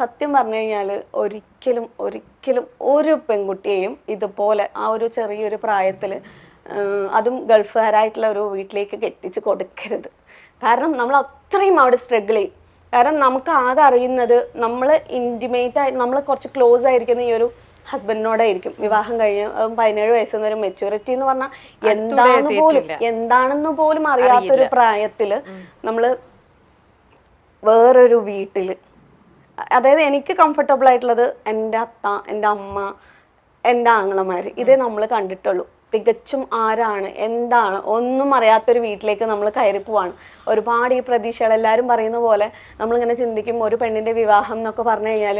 സത്യം പറഞ്ഞു കഴിഞ്ഞാൽ ഒരിക്കലും ഒരിക്കലും ഒരു പെൺകുട്ടിയെയും ഇതുപോലെ ആ ഒരു ചെറിയൊരു പ്രായത്തിൽ അതും ഗൾഫുകാരായിട്ടുള്ള ഒരു വീട്ടിലേക്ക് കെട്ടിച്ച് കൊടുക്കരുത്. കാരണം നമ്മൾ അത്രയും അവിടെ സ്ട്രഗിൾ ചെയ്യും. കാരണം നമുക്ക് ആകെ അറിയുന്നത് നമ്മൾ ഇൻറ്റിമേറ്റ് ആയി നമ്മൾ കുറച്ച് ക്ലോസ് ആയിരിക്കുന്ന ഈ ഒരു ഹസ്ബൻഡിനോടായിരിക്കും. വിവാഹം കഴിഞ്ഞ് 17 വയസ്സെന്ന ഒരു മെച്യൂരിറ്റി എന്ന് പറഞ്ഞാൽ എന്താണെന്ന് പോലും അറിയാത്തൊരു പ്രായത്തില് നമ്മള് വേറൊരു വീട്ടില്, അതായത് എനിക്ക് കംഫർട്ടബിൾ ആയിട്ടുള്ളത് എൻ്റെ അത്ത, എൻ്റെ അമ്മ, എൻ്റെ ആങ്ങളമാര്, ഇതേ നമ്മൾ കണ്ടിട്ടുള്ളൂ. തികച്ചും ആരാണ് എന്താണ് ഒന്നും അറിയാത്തൊരു വീട്ടിലേക്ക് നമ്മൾ കയറി പോവാണ്. ഒരുപാട് ഈ പ്രതീക്ഷകൾ എല്ലാവരും പറയുന്ന പോലെ നമ്മളിങ്ങനെ ചിന്തിക്കും, ഒരു പെണ്ണിന്റെ വിവാഹം എന്നൊക്കെ പറഞ്ഞു കഴിഞ്ഞാൽ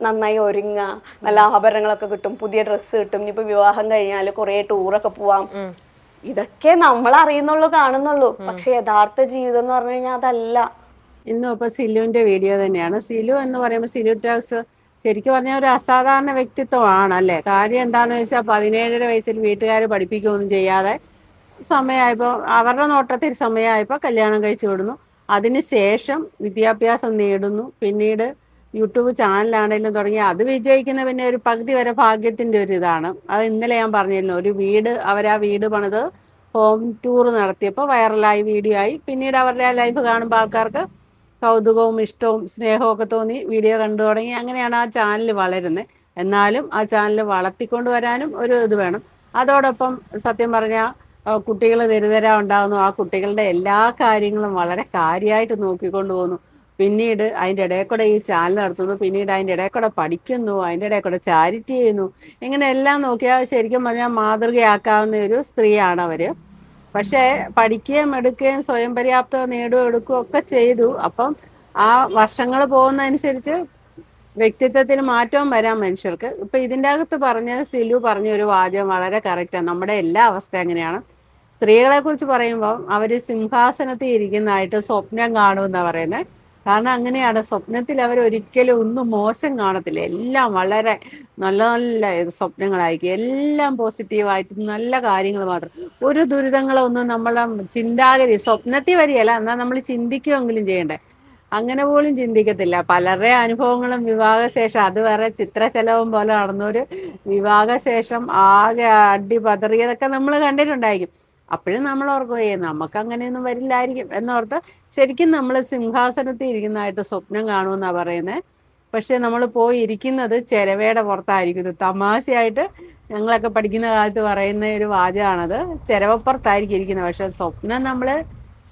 നന്നായി ഒരുങ്ങുക, നല്ല ആഭരണങ്ങളൊക്കെ കിട്ടും, പുതിയ ഡ്രസ്സ് കിട്ടും, ഇനിയിപ്പോൾ വിവാഹം കഴിഞ്ഞാൽ കുറേ ടൂറൊക്കെ പോവാം. ഇതൊക്കെ നമ്മൾ അറിയുന്നുള്ളൂ, കാണുന്നുള്ളൂ. പക്ഷെ യഥാർത്ഥ ജീവിതം എന്ന് പറഞ്ഞു കഴിഞ്ഞാൽ അതല്ല. ഇന്നും ഇപ്പൊ സിലുവിന്റെ വീഡിയോ തന്നെയാണ്. സിലു എന്ന് പറയുമ്പോൾ സിലു ടാക്സ് ശരിക്കും പറഞ്ഞാൽ ഒരു അസാധാരണ വ്യക്തിത്വമാണ് അല്ലേ. കാര്യം എന്താണെന്ന് വെച്ചാൽ 17 വയസ്സിൽ വീട്ടുകാർ പഠിപ്പിക്കുകയൊന്നും ചെയ്യാതെ സമയമായപ്പോൾ അവരുടെ നോട്ടത്തിൽ സമയമായപ്പോൾ കല്യാണം കഴിച്ചു വിടുന്നു. അതിനുശേഷം വിദ്യാഭ്യാസം നേടുന്നു. പിന്നീട് യൂട്യൂബ് ചാനലാണെങ്കിലും തുടങ്ങി അത് വിജയിക്കുന്ന പിന്നെ ഒരു പകുതി വരെ ഭാഗ്യത്തിൻ്റെ ഒരു ഇതാണ്. അത് ഇന്നലെ ഞാൻ പറഞ്ഞിരുന്നു. ഒരു വീട് അവരാ വീട് പണിത് ഹോം ടൂർ നടത്തിയപ്പോൾ വൈറലായി, വീഡിയോ ആയി. പിന്നീട് അവരുടെ ആ ലൈഫ് കാണുമ്പോൾ ആൾക്കാർക്ക് കൗതുകവും ഇഷ്ടവും സ്നേഹവും ഒക്കെ തോന്നി വീഡിയോ കണ്ടു തുടങ്ങി. അങ്ങനെയാണ് ആ ചാനൽ വളരുന്നത്. എന്നാലും ആ ചാനൽ വളർത്തിക്കൊണ്ട് വരാനും ഒരു ഇത് വേണം. അതോടൊപ്പം സത്യം പറഞ്ഞാൽ കുട്ടികൾ ദരിദ്ര ഉണ്ടാകുന്നു. ആ കുട്ടികളുടെ എല്ലാ കാര്യങ്ങളും വളരെ കാര്യമായിട്ട് നോക്കിക്കൊണ്ട് പോകുന്നു. പിന്നീട് അതിൻ്റെ ഇടയിൽ കൂടെ ഈ ചാനൽ നടത്തുന്നു. പിന്നീട് അതിൻ്റെ ഇടയിൽ കൂടെ പഠിക്കുന്നു, അതിൻ്റെ ഇടയിൽ കൂടെ ചാരിറ്റി ചെയ്യുന്നു. ഇങ്ങനെ എല്ലാം നോക്കിയാൽ ശരിക്കും പറഞ്ഞാൽ മാതൃകയാക്കാവുന്ന ഒരു സ്ത്രീയാണ് അവർ. പക്ഷേ പഠിക്കുകയും എടുക്കുകയും സ്വയം പര്യാപ്തത നേടുകയും എടുക്കുകയും ഒക്കെ ചെയ്തു. അപ്പം ആ വർഷങ്ങൾ പോകുന്നതനുസരിച്ച് വ്യക്തിത്വത്തിന് മാറ്റവും വരാം മനുഷ്യർക്ക്. ഇപ്പം ഇതിൻ്റെ അകത്ത് സിലു പറഞ്ഞ ഒരു വാചകം വളരെ കറക്റ്റാണ്. നമ്മുടെ എല്ലാ അവസ്ഥ അങ്ങനെയാണ്. സ്ത്രീകളെ കുറിച്ച് പറയുമ്പോൾ അവർ സിംഹാസനത്തിൽ ഇരിക്കുന്നതായിട്ട് സ്വപ്നം കാണുമെന്നാണ് പറയുന്നത്. കാരണം അങ്ങനെയാണ്. സ്വപ്നത്തിൽ അവർ ഒരിക്കലും ഒന്നും മോശം കാണത്തില്ല. എല്ലാം വളരെ നല്ല നല്ല സ്വപ്നങ്ങളായിരിക്കും. എല്ലാം പോസിറ്റീവായിട്ട് നല്ല കാര്യങ്ങൾ മാത്രം. ഒരു ദുരിതങ്ങളൊന്നും നമ്മളെ ചിന്താഗതി സ്വപ്നത്തിൽ വരികയല്ല, എന്നാൽ നമ്മൾ ചിന്തിക്കുമെങ്കിലും ചെയ്യണ്ടേ. അങ്ങനെ പോലും ചിന്തിക്കത്തില്ല. പലരുടെ അനുഭവങ്ങളും വിവാഹശേഷം അത് വേറെ ചിത്രശലഭം പോലെ നടന്നൊരു വിവാഹശേഷം ആകെ അടി പതറിയതൊക്കെ നമ്മൾ കണ്ടിട്ടുണ്ടായിരിക്കും. അപ്പോഴും നമ്മൾ ഓർക്കും നമുക്ക് അങ്ങനെയൊന്നും വരില്ലായിരിക്കും എന്നോർത്ത് ശരിക്കും നമ്മൾ സിംഹാസനത്തിൽ ഇരിക്കുന്നതായിട്ട് സ്വപ്നം കാണുമെന്നാണ് പറയുന്നത്. പക്ഷെ നമ്മൾ പോയി ഇരിക്കുന്നത് ചിരവയുടെ പുറത്തായിരിക്കും. തമാശയായിട്ട് ഞങ്ങളൊക്കെ പഠിക്കുന്ന കാലത്ത് പറയുന്ന ഒരു വാചകമാണത്. ചിരവപ്പുറത്തായിരിക്കും ഇരിക്കുന്നത്. പക്ഷെ സ്വപ്നം നമ്മൾ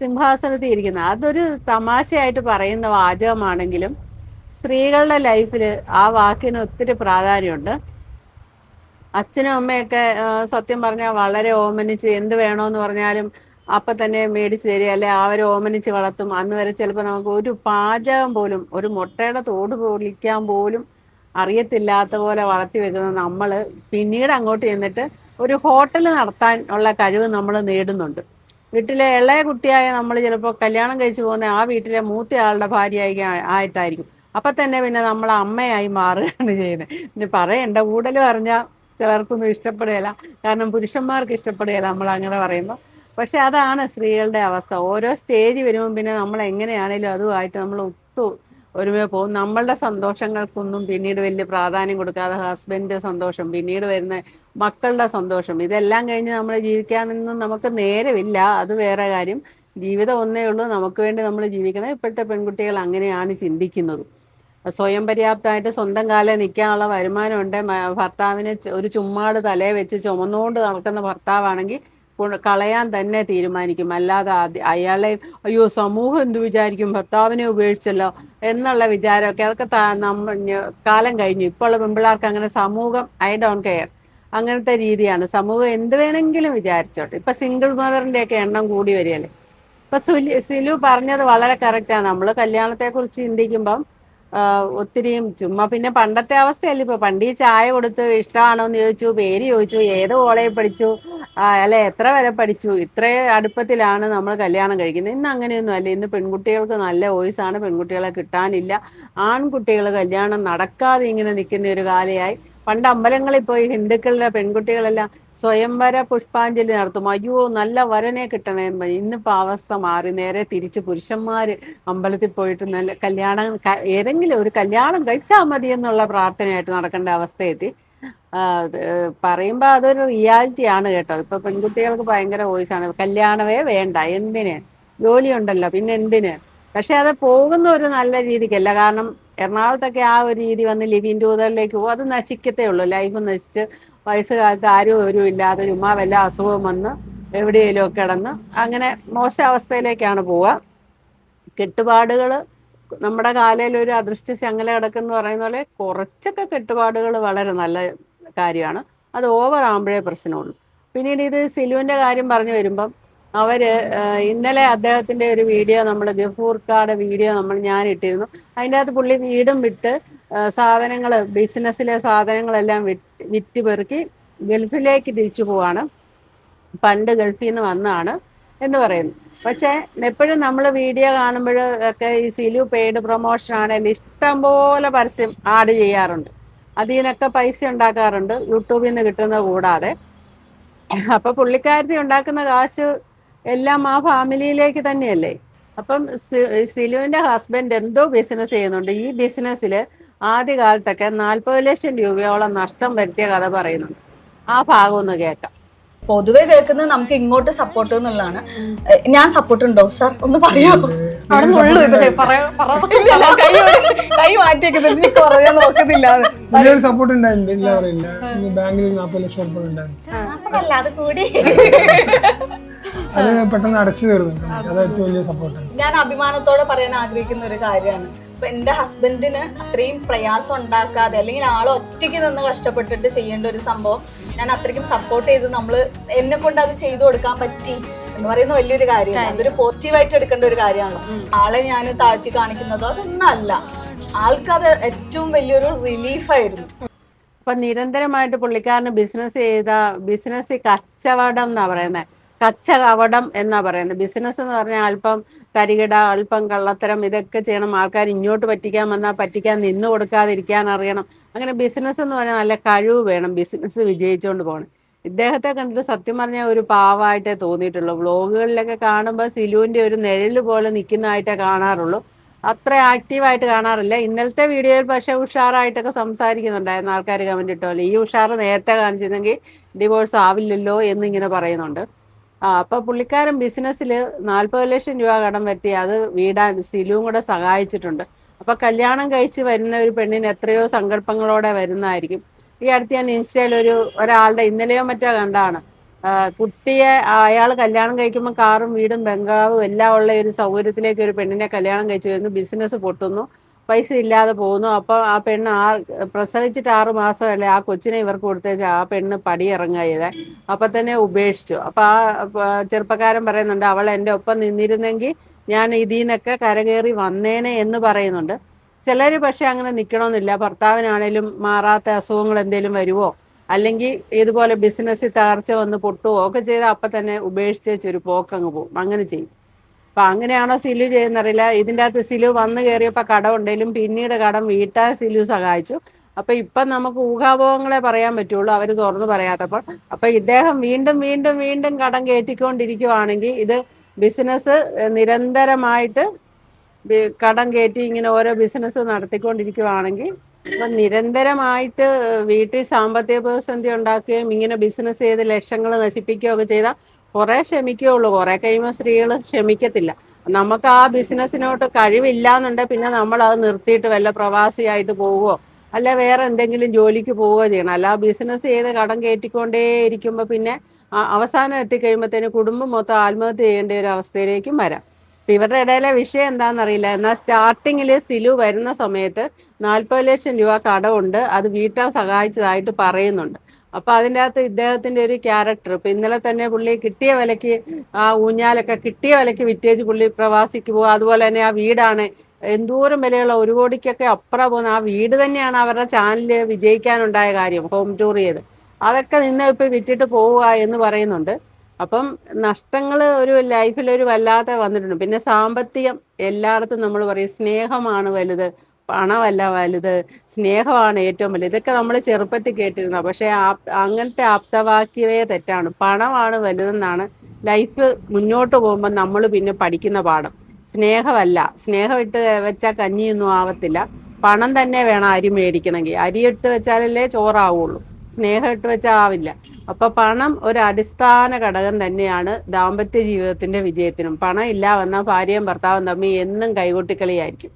സിംഹാസനത്തിൽ ഇരിക്കുന്നത്. അതൊരു തമാശയായിട്ട് പറയുന്ന വാചകമാണെങ്കിലും സ്ത്രീകളുടെ ലൈഫിൽ ആ വാക്കിന് ഒത്തിരി പ്രാധാന്യമുണ്ട്. അച്ഛനും അമ്മയൊക്കെ സത്യം പറഞ്ഞാൽ വളരെ ഓമനിച്ച് എന്ത് വേണമെന്ന് പറഞ്ഞാലും അപ്പം തന്നെ മേടിച്ച് തരിക, അല്ലെ അവർ ഓമനിച്ച് വളർത്തും. അന്ന് വരെ ചിലപ്പോൾ നമുക്ക് ഒരു പാചകം പോലും, ഒരു മുട്ടയുടെ തോട് പൊളിക്കാൻ പോലും അറിയത്തില്ലാത്ത പോലെ വളർത്തി വെക്കുന്ന നമ്മൾ പിന്നീട് അങ്ങോട്ട് ചെന്നിട്ട് ഒരു ഹോട്ടൽ നടത്താൻ ഉള്ള കഴിവ് നമ്മൾ നേടുന്നുണ്ട്. വീട്ടിലെ ഇളയ കുട്ടിയായ നമ്മൾ ചിലപ്പോൾ കല്യാണം കഴിച്ചു പോകുന്ന ആ വീട്ടിലെ മൂത്തയാളുടെ ആയിട്ടായിരിക്കും. അപ്പം തന്നെ പിന്നെ നമ്മൾ അമ്മയായി മാറുകയാണ് ചെയ്യുന്നത്. പിന്നെ പറയണ്ട, കൂടുതലും അറിഞ്ഞാൽ ചിലർക്കൊന്നും ഇഷ്ടപ്പെടുകയില്ല. കാരണം പുരുഷന്മാർക്ക് ഇഷ്ടപ്പെടുകയില്ല നമ്മൾ അങ്ങനെ പറയുമ്പോൾ. പക്ഷെ അതാണ് സ്ത്രീകളുടെ അവസ്ഥ. ഓരോ സ്റ്റേജ് വരുമ്പോൾ പിന്നെ നമ്മൾ എങ്ങനെയാണേലും അതുമായിട്ട് നമ്മൾ ഒരുമ പോകും. നമ്മളുടെ സന്തോഷങ്ങൾക്കൊന്നും പിന്നീട് വലിയ പ്രാധാന്യം കൊടുക്കാതെ ഹസ്ബൻഡ് സന്തോഷം, പിന്നീട് വരുന്ന മക്കളുടെ സന്തോഷം, ഇതെല്ലാം കഴിഞ്ഞ് നമ്മൾ ജീവിക്കാനൊന്നും നമുക്ക് നേരമില്ല. അത് വേറെ കാര്യം. ജീവിതം ഒന്നേ ഉള്ളൂ, നമുക്ക് വേണ്ടി നമ്മൾ ജീവിക്കണം. ഇപ്പോഴത്തെ പെൺകുട്ടികൾ അങ്ങനെയാണ് ചിന്തിക്കുന്നത്. സ്വയം പര്യാപ്തമായിട്ട് സ്വന്തം കാലം നിൽക്കാനുള്ള വരുമാനമുണ്ട്. ഭർത്താവിനെ ഒരു ചുമ്മാട് തലയെ വെച്ച് ചുമന്നുകൊണ്ട് നടക്കുന്ന ഭർത്താവാണെങ്കിൽ കളയാൻ തന്നെ തീരുമാനിക്കും. അല്ലാതെ അയാളെ അയ്യോ സമൂഹം എന്ത് വിചാരിക്കും, ഭർത്താവിനെ ഉപേക്ഷിച്ചല്ലോ എന്നുള്ള വിചാരമൊക്കെ അതൊക്കെ കാലം കഴിഞ്ഞു. ഇപ്പോൾ ഉള്ള പെൺപിള്ളേർക്ക് അങ്ങനെ സമൂഹം ഡോണ്ട് കെയർ അങ്ങനത്തെ രീതിയാണ്. സമൂഹം എന്ത് വേണമെങ്കിലും വിചാരിച്ചോട്ടെ. ഇപ്പം സിംഗിൾ മദറിൻ്റെയൊക്കെ എണ്ണം കൂടി വരികയല്ലേ. ഇപ്പം സിലു പറഞ്ഞത് വളരെ കറക്റ്റാണ്. നമ്മൾ കല്യാണത്തെക്കുറിച്ച് ചിന്തിക്കുമ്പം ഒത്തിരിയും ചുമ്മാ പിന്നെ പണ്ടത്തെ അവസ്ഥയല്ല. ഇപ്പോൾ പണ്ട് ഈ ചായ കൊടുത്ത് ഇഷ്ടമാണോ എന്ന് ചോദിച്ചു, പേര് ചോദിച്ചു, ഏത് കോളേജിൽ പഠിച്ചു, അല്ലെ എത്ര വരെ പഠിച്ചു, ഇത്രേ അടുപ്പത്തിലാണ് നമ്മൾ കല്യാണം കഴിക്കുന്നത്. ഇന്ന് അങ്ങനെയൊന്നും അല്ല. ഇന്ന് പെൺകുട്ടികൾക്ക് നല്ല വോയിസാണ്, പെൺകുട്ടികളെ കിട്ടാനില്ല. ആൺകുട്ടികൾ കല്യാണം നടക്കാതെ ഇങ്ങനെ നിൽക്കുന്ന ഒരു കാലയായി. പണ്ട് അമ്പലങ്ങളിൽ പോയി ഹിന്ദുക്കളുടെ പെൺകുട്ടികളെല്ലാം സ്വയംവര പുഷ്പാഞ്ജലി നടത്തും. അയ്യോ നല്ല വരനെ കിട്ടണേന്ന് പറയും. ഇന്നിപ്പോൾ അവസ്ഥ മാറി, നേരെ തിരിച്ച് പുരുഷന്മാര് അമ്പലത്തിൽ പോയിട്ട് നല്ല കല്യാണം ഏതെങ്കിലും ഒരു കല്യാണം കഴിച്ചാൽ മതി എന്നുള്ള പ്രാർത്ഥനയായിട്ട് നടക്കേണ്ട അവസ്ഥയെത്തി. പറയുമ്പോൾ അതൊരു റിയാലിറ്റി ആണ് കേട്ടോ. ഇപ്പൊ പെൺകുട്ടികൾക്ക് ഭയങ്കര വോയിസാണ്, കല്യാണമേ വേണ്ട, എന്തിന്, ജോലി ഉണ്ടല്ലോ പിന്നെ എന്തിന്. പക്ഷെ അത് പോകുന്ന ഒരു നല്ല രീതിക്കല്ല. കാരണം എറണാകുളത്തൊക്കെ ആ ഒരു രീതി വന്ന് ലിവിൻ ടൂതറിലേക്ക് പോകും, അത് നശിക്കത്തേ ഉള്ളൂ. ലൈഫ് നശിച്ച് വയസ്സുകാലത്ത് ആരും ഒരു ഇല്ലാതെ ചുമ്മാ വല്ല അസുഖം വന്ന് എവിടെയെങ്കിലും ഒക്കെ കിടന്ന് അങ്ങനെ മോശം അവസ്ഥയിലേക്കാണ് പോവുക. കെട്ടുപാടുകൾ നമ്മുടെ കാലയിൽ ഒരു അദൃശ്യ ശങ്ങല കിടക്കെന്ന് പറയുന്ന പോലെ കുറച്ചൊക്കെ കെട്ടുപാടുകൾ വളരെ നല്ല കാര്യമാണ്. അത് ഓവർ ആകുമ്പോഴേ പ്രശ്നമുള്ളൂ. പിന്നീട് ഇത് സിലുവിൻ്റെ കാര്യം പറഞ്ഞു വരുമ്പം ഇന്നലെ അദ്ദേഹത്തിൻ്റെ ഒരു വീഡിയോ, നമ്മൾ ഗഫൂർക്കാടെ വീഡിയോ ഞാൻ ഇട്ടിരുന്നു. അതിൻ്റെ അകത്ത് പുള്ളി വീടും വിട്ട് സാധനങ്ങൾ, ബിസിനസ്സിലെ സാധനങ്ങളെല്ലാം വിറ്റ് പെറുക്കി ഗൾഫിലേക്ക് തിരിച്ചു പോവാണ്. പണ്ട് ഗൾഫിൽ നിന്ന് വന്നാണ് എന്ന് പറയുന്നു. പക്ഷേ എപ്പോഴും നമ്മൾ വീഡിയോ കാണുമ്പോൾ ഒക്കെ ഈ സിലു പെയ്ഡ് പ്രൊമോഷൻ ആണെങ്കിൽ ഇഷ്ടംപോലെ പരസ്യം ആഡ് ചെയ്യാറുണ്ട്. അതിൽ നിന്നൊക്കെ പൈസ ഉണ്ടാക്കാറുണ്ട്, യൂട്യൂബിൽ നിന്ന് കിട്ടുന്നത് കൂടാതെ. അപ്പൊ പുള്ളിക്കാരത്തി ഉണ്ടാക്കുന്ന കാശ് എല്ലാം ആ ഫാമിലിയിലേക്ക് തന്നെയല്ലേ. അപ്പം സിലുവിന്റെ ഹസ്ബൻഡ് എന്തോ ബിസിനസ് ചെയ്യുന്നുണ്ട്. ഈ ബിസിനസ്സിൽ ആദ്യകാലത്തൊക്കെ 40 ലക്ഷം രൂപയോളം നഷ്ടം വരുത്തിയ കഥ പറയുന്നുണ്ട്. ആ ഭാഗം ഒന്ന് കേൾക്കാം. പൊതുവെ കേൾക്കുന്നത് നമുക്ക് ഇങ്ങോട്ട് സപ്പോർട്ട് എന്നുള്ളതാണ്. ഞാൻ സപ്പോർട്ട് ഉണ്ടോ സാർ ഒന്ന് പറയോ? അവിടെ നിന്നുള്ളൂ കൈ മാറ്റിയേക്കുന്നത് പറയാൻ നോക്കുന്നില്ല. സപ്പോർട്ട് ഉണ്ടായിരുന്നു ബാങ്കിൽ 40 ലക്ഷം രൂപ ഉണ്ടായിരുന്നു. അത് കൂടി അത് പെട്ടെന്ന് അടച്ചു തീർന്നു. അത് ഏറ്റവും വലിയ സപ്പോർട്ടാണ്. ഞാൻ അഭിമാനത്തോടെ പറയാൻ ആഗ്രഹിക്കുന്ന ഒരു കാര്യമാണ്. ഇപ്പൊ എന്റെ ഹസ്ബൻഡിന് അത്രയും പ്രയാസം ഉണ്ടാക്കാതെ, അല്ലെങ്കിൽ ആൾ ഒറ്റയ്ക്ക് നിന്ന് കഷ്ടപ്പെട്ടിട്ട് ചെയ്യേണ്ട ഒരു സംഭവം ഞാൻ അത്രയ്ക്കും സപ്പോർട്ട് ചെയ്ത് എന്നെ കൊണ്ട് അത് ചെയ്തു കൊടുക്കാൻ പറ്റി എന്ന് പറയുന്ന വലിയൊരു കാര്യമാണ്. അതൊരു പോസിറ്റീവായിട്ട് എടുക്കേണ്ട ഒരു കാര്യമാണ്. ആളെ ഞാൻ താഴ്ത്തി കാണിക്കുന്നതോ അതൊന്നല്ല, ആൾക്കത് ഏറ്റവും വലിയൊരു റിലീഫായിരുന്നു. അപ്പൊ നിരന്തരമായിട്ട് പുള്ളിക്കാരന് ബിസിനസ് കച്ചവടം എന്നാ പറയുന്നത്, കച്ചകവടം എന്നാ പറയുന്നത്. ബിസിനസ് എന്ന് പറഞ്ഞാൽ അല്പം തരികിട, അല്പം കള്ളത്തരം, ഇതൊക്കെ ചെയ്യണം. ആൾക്കാർ ഇങ്ങോട്ട് പറ്റിക്കാൻ വന്നാൽ പറ്റിക്കാൻ നിന്ന് കൊടുക്കാതിരിക്കാൻ അറിയണം. അങ്ങനെ ബിസിനസ് എന്ന് പറഞ്ഞാൽ നല്ല കഴിവ് വേണം ബിസിനസ് വിജയിച്ചുകൊണ്ട് പോകണം. ഇദ്ദേഹത്തെ കണ്ടിട്ട് സത്യം പറഞ്ഞാൽ ഒരു പാവമായിട്ടേ തോന്നിയിട്ടുള്ളൂ. വ്ളോഗുകളിലൊക്കെ കാണുമ്പോൾ സിലുവിൻ്റെ ഒരു നിഴല് പോലെ നിൽക്കുന്നതായിട്ടേ കാണാറുള്ളൂ, അത്ര ആക്റ്റീവായിട്ട് കാണാറില്ല. ഇന്നലത്തെ വീഡിയോയിൽ പക്ഷേ ഉഷാറായിട്ടൊക്കെ സംസാരിക്കുന്നുണ്ടായിരുന്നു. ആൾക്കാർ കമൻറ്റ് ഇട്ടോലെ ഈ ഉഷാറ് നേരത്തെ കാണിച്ചിരുന്നെങ്കിൽ ഡിവോഴ്സ് ആവില്ലല്ലോ എന്നിങ്ങനെ പറയുന്നുണ്ട്. അപ്പോൾ പുള്ളിക്കാരൻ ബിസിനസ്സിൽ 40 ലക്ഷം രൂപ കടം പറ്റി അത് വീടാൻ സിലുവും കൂടെ സഹായിച്ചിട്ടുണ്ട്. അപ്പോൾ കല്യാണം കഴിച്ച് വരുന്ന ഒരു പെണ്ണിന് എത്രയോ സങ്കല്പങ്ങളോടെ വരുന്നതായിരിക്കും. ഈ അടുത്ത് ഞാൻ ഇൻസ്റ്റയിൽ ഒരാളുടെ ഇന്നലെയോ മറ്റോ കണ്ടാണ്, കുട്ടിയെ അയാൾ കല്യാണം കഴിക്കുമ്പോൾ കാറും വീടും ബംഗ്ലാവും എല്ലാം ഉള്ള ഒരു സൗകര്യത്തിലേക്ക് ഒരു പെണ്ണിനെ കല്യാണം കഴിച്ചു വരുന്നു. ബിസിനസ് പൊട്ടുന്നു, പൈസ ഇല്ലാതെ പോകുന്നു. അപ്പോൾ ആ പെണ്ണ് പ്രസവിച്ചിട്ട് 6 മാസമല്ലേ ആ കൊച്ചിനെ ഇവർക്ക് കൊടുത്തേച്ച് ആ പെണ്ണ് പടിയിറങ്ങുക ചെയ്തേ. അപ്പം തന്നെ ഉപേക്ഷിച്ചു. അപ്പോൾ ആ ചെറുപ്പക്കാരൻ പറയുന്നുണ്ട്, അവൾ എൻ്റെ ഒപ്പം നിന്നിരുന്നെങ്കിൽ ഞാൻ ഇതിൽ നിന്നൊക്കെ കരകയറി വന്നേനെ എന്ന് പറയുന്നുണ്ട്. ചിലർ പക്ഷെ അങ്ങനെ നിൽക്കണമെന്നില്ല. ഭർത്താവിനാണേലും മാറാത്ത അസുഖങ്ങൾ എന്തെങ്കിലും വരുമോ, അല്ലെങ്കിൽ ഇതുപോലെ ബിസിനസ്സിൽ തകർച്ച വന്ന് പൊട്ടുകയോ ഒക്കെ ചെയ്താൽ അപ്പം തന്നെ ഉപേക്ഷിച്ചൊരു പോക്കങ്ങ് പോകും. അങ്ങനെ ചെയ്യും. അപ്പം അങ്ങനെയാണോ സിലു ചെയ്യുന്നറിയില്ല. ഇതിൻ്റെ അകത്ത് സിലു വന്നു കയറിയപ്പോൾ കടം ഉണ്ടെങ്കിലും പിന്നീട് കടം വീട്ടാൻ സിലു സഹായിച്ചു. അപ്പം ഇപ്പം നമുക്ക് ഊഹാപോഹങ്ങളെ പറയാൻ പറ്റുള്ളൂ, അവർ തുറന്നു പറയാത്തപ്പോൾ. അപ്പം ഇദ്ദേഹം വീണ്ടും വീണ്ടും വീണ്ടും കടം കയറ്റിക്കൊണ്ടിരിക്കുവാണെങ്കിൽ, ഇത് ബിസിനസ് നിരന്തരമായിട്ട് കടം കയറ്റി ഇങ്ങനെ ഓരോ ബിസിനസ് നടത്തിക്കൊണ്ടിരിക്കുവാണെങ്കിൽ, അപ്പം നിരന്തരമായിട്ട് വീട്ടിൽ സാമ്പത്തിക പ്രതിസന്ധി ഉണ്ടാക്കുകയും ഇങ്ങനെ ബിസിനസ് ചെയ്ത് ലക്ഷങ്ങൾ നശിപ്പിക്കുകയൊക്കെ ചെയ്താൽ കുറേ ക്ഷമിക്കുകയുള്ളൂ. കുറേ കഴിയുമ്പോൾ സ്ത്രീകൾ ക്ഷമിക്കത്തില്ല. നമുക്ക് ആ ബിസിനസ്സിനോട്ട് കഴിവില്ലാന്നുണ്ടെങ്കിൽ പിന്നെ നമ്മൾ അത് നിർത്തിയിട്ട് വല്ല പ്രവാസിയായിട്ട് പോവുകയോ അല്ല വേറെ എന്തെങ്കിലും ജോലിക്ക് പോവുകയോ ചെയ്യണം. അല്ല ബിസിനസ് ചെയ്ത് കടം കയറ്റിക്കൊണ്ടേ ഇരിക്കുമ്പോൾ പിന്നെ അവസാനം എത്തിക്കഴിയുമ്പോഴത്തേന് കുടുംബം മൊത്തം ആത്മഹത്യ ചെയ്യേണ്ട ഒരു അവസ്ഥയിലേക്കും വരാം. അപ്പം ഇവരുടെ ഇടയിലെ വിഷയം എന്താണെന്നറിയില്ല. എന്നാൽ സ്റ്റാർട്ടിങ്ങിൽ സിലു വരുന്ന സമയത്ത് 40 ലക്ഷം രൂപ കടമുണ്ട്, അത് വീട്ടാൻ സഹായിച്ചതായിട്ട് പറയുന്നുണ്ട്. അപ്പോൾ അതിൻ്റെ അകത്ത് ഇദ്ദേഹത്തിൻ്റെ ഒരു ക്യാരക്ടർ, ഇപ്പം ഇന്നലെ തന്നെ പുള്ളി കിട്ടിയ വിലയ്ക്ക് ആ ഊഞ്ഞാലൊക്കെ കിട്ടിയ വിലയ്ക്ക് വിറ്റേച്ച് പുള്ളി പ്രവാസിക്ക് പോകുക. അതുപോലെ തന്നെ ആ വീടാണ് എന്തോരം വിലയുള്ള 1 കോടിക്കൊക്കെ അപ്പുറം പോകുന്ന ആ വീട് തന്നെയാണ് അവരുടെ ചാനൽ വിജയിക്കാനുണ്ടായ കാര്യം, ഹോം ടൂർ ചെയ്ത്. അതൊക്കെ നിന്ന് ഇപ്പോൾ വിറ്റിട്ട് പോവുക എന്ന് പറയുന്നുണ്ട്. അപ്പം നഷ്ടങ്ങൾ ഒരു ലൈഫിലൊരു വല്ലാതെ വന്നിട്ടുണ്ട്. പിന്നെ സാമ്പത്തികം എല്ലായിടത്തും നമ്മൾ പറയും സ്നേഹമാണ് വലുത്, പണമല്ല വലുത്, സ്നേഹമാണ് ഏറ്റവും വലുത്. ഇതൊക്കെ നമ്മൾ ചെറുപ്പത്തിൽ കേട്ടിരുന്ന, പക്ഷേ അങ്ങനത്തെ ആപ്തവാക്യമേ തെറ്റാണ്. പണമാണ് വലുതെന്നാണ് ലൈഫ് മുന്നോട്ട് പോകുമ്പോൾ നമ്മൾ പിന്നെ പഠിക്കുന്ന പാഠം. സ്നേഹമല്ല. സ്നേഹം ഇട്ട് വെച്ചാൽ കഞ്ഞിയൊന്നും ആവത്തില്ല. പണം തന്നെ വേണം അരി മേടിക്കണമെങ്കിൽ. അരി ഇട്ട് വെച്ചാലല്ലേ ചോറാവുള്ളൂ, സ്നേഹം ഇട്ട് വെച്ചാൽ ആവില്ല. അപ്പൊ പണം ഒരു അടിസ്ഥാന ഘടകം തന്നെയാണ് ദാമ്പത്യ ജീവിതത്തിന്റെ വിജയത്തിനും. പണം ഇല്ല വന്നാൽ ഭാര്യയും ഭർത്താവും തമ്മിൽ എന്നും കൈകൊട്ടിക്കളിയായിരിക്കും,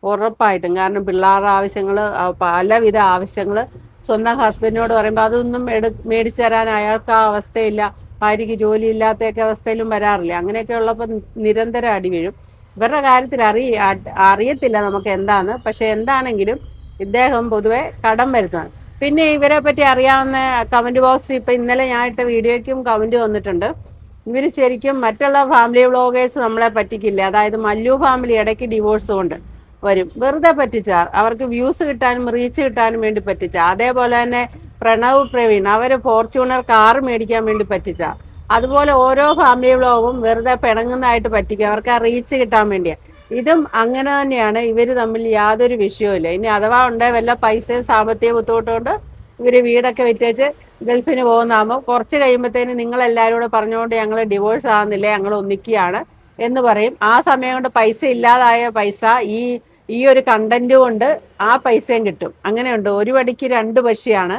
ഉറപ്പായിട്ടും. കാരണം പിള്ളേരുടെ ആവശ്യങ്ങൾ, പലവിധ ആവശ്യങ്ങൾ സ്വന്തം ഹസ്ബൻഡിനോട് പറയുമ്പോൾ അതൊന്നും മേടിച്ചു തരാൻ അയാൾക്ക് ആ അവസ്ഥയില്ല. ഭാര്യയ്ക്ക് ജോലി ഇല്ലാത്തൊക്കെ അവസ്ഥയിലും വരാറില്ല. അങ്ങനെയൊക്കെ ഉള്ളപ്പോൾ നിരന്തരം അടി വീഴും. ഇവരുടെ കാര്യത്തിൽ അറിയത്തില്ല നമുക്ക് എന്താന്ന്. പക്ഷെ എന്താണെങ്കിലും ഇദ്ദേഹം പൊതുവെ കടം വരുന്നതാണ്. പിന്നെ ഇവരെ പറ്റി അറിയാവുന്ന കമന്റ് ബോക്സ്, ഇപ്പൊ ഇന്നലെ ഞാൻ ഇട്ട വീഡിയോയ്ക്കും കമന്റ് വന്നിട്ടുണ്ട്. ഇവര് ശരിക്കും മറ്റുള്ള ഫാമിലി വ്ളോഗേഴ്സ് നമ്മളെ പറ്റിക്കില്ല. അതായത് മല്ലു ഫാമിലി ഇടയ്ക്ക് ഡിവോഴ്സ് കൊണ്ട് വരും, വെറുതെ പറ്റിച്ചാർ. അവർക്ക് വ്യൂസ് കിട്ടാനും റീച്ച് കിട്ടാനും വേണ്ടി പറ്റിച്ചാർ. അതേപോലെ തന്നെ പ്രണവ് പ്രവീൺ, അവര് ഫോർച്യൂണർ കാർ മേടിക്കാൻ വേണ്ടി പറ്റിച്ചാർ. അതുപോലെ ഓരോ ഫാമിലി വ്ളോഗും വെറുതെ പിണങ്ങുന്നതായിട്ട് പറ്റിക്കുക, അവർക്ക് ആ റീച്ച് കിട്ടാൻ വേണ്ടിയാണ്. ഇതും അങ്ങനെ തന്നെയാണ്. ഇവര് തമ്മിൽ യാതൊരു വിഷയവുമില്ല. ഇനി അഥവാ ഉണ്ടേ വല്ല പൈസയും സാമ്പത്തിക ബുദ്ധിമുട്ടുകൊണ്ട് ഇവര് വീടൊക്കെ വിറ്റേച്ച് ഗൾഫിന് പോകുന്നതാകുമ്പോൾ കുറച്ച് കഴിയുമ്പോഴത്തേന് നിങ്ങളെല്ലാവരും കൂടെ പറഞ്ഞുകൊണ്ട് ഞങ്ങൾ ഡിവോഴ്സ് ആകുന്നില്ല, ഞങ്ങൾ ഒന്നിക്കുകയാണ് എന്ന് പറയും. ആ സമയം കൊണ്ട് പൈസ ഇല്ലാതായ പൈസ ഈ ഒരു കണ്ടന്റ് കൊണ്ട് ആ പൈസയും കിട്ടും. അങ്ങനെയുണ്ട്, ഒരു വടിക്ക് രണ്ട് പക്ഷിയാണ്.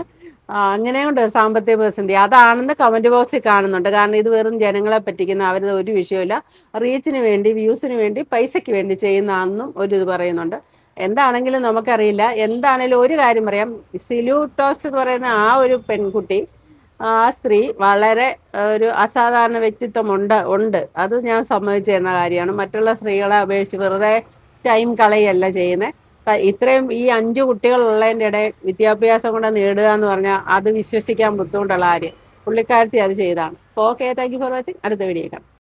അങ്ങനെയുണ്ട് സാമ്പത്തിക പ്രതിസന്ധി. അതാണെന്ന് കമന്റ് ബോക്സിൽ കാണുന്നുണ്ട്. കാരണം ഇത് വെറും ജനങ്ങളെ പറ്റിക്കുന്ന, അവരത് ഒരു വിഷയമില്ല, റീച്ചിന് വേണ്ടി വ്യൂസിന് വേണ്ടി പൈസയ്ക്ക് വേണ്ടി ചെയ്യുന്നതാണെന്നും ഒരു ഇത് പറയുന്നുണ്ട്. എന്താണെങ്കിലും നമുക്കറിയില്ല. എന്താണെങ്കിലും ഒരു കാര്യം പറയാം, സിലു ടോക്സ് എന്ന് പറയുന്ന ആ ഒരു പെൺകുട്ടി, ആ സ്ത്രീ വളരെ ഒരു അസാധാരണ വ്യക്തിത്വം ഉണ്ട്. അത് ഞാൻ സമ്മതിച്ചു തരുന്ന കാര്യമാണ്. മറ്റുള്ള സ്ത്രീകളെ അപേക്ഷിച്ച് വെറുതെ ടൈം കളയല്ല ചെയ്യുന്നത്. ഇത്രയും ഈ 5 കുട്ടികളുള്ളതിൻ്റെ ഇടയിൽ വിദ്യാഭ്യാസം കൊണ്ട് നേടുക എന്ന് പറഞ്ഞാൽ അത് വിശ്വസിക്കാൻ ബുദ്ധിമുട്ടുള്ള കാര്യം. പുള്ളിക്കാരത്തി അത് ചെയ്താണ്. Okay, thank you for watching. അടുത്ത വീഡിയോ കാണാം.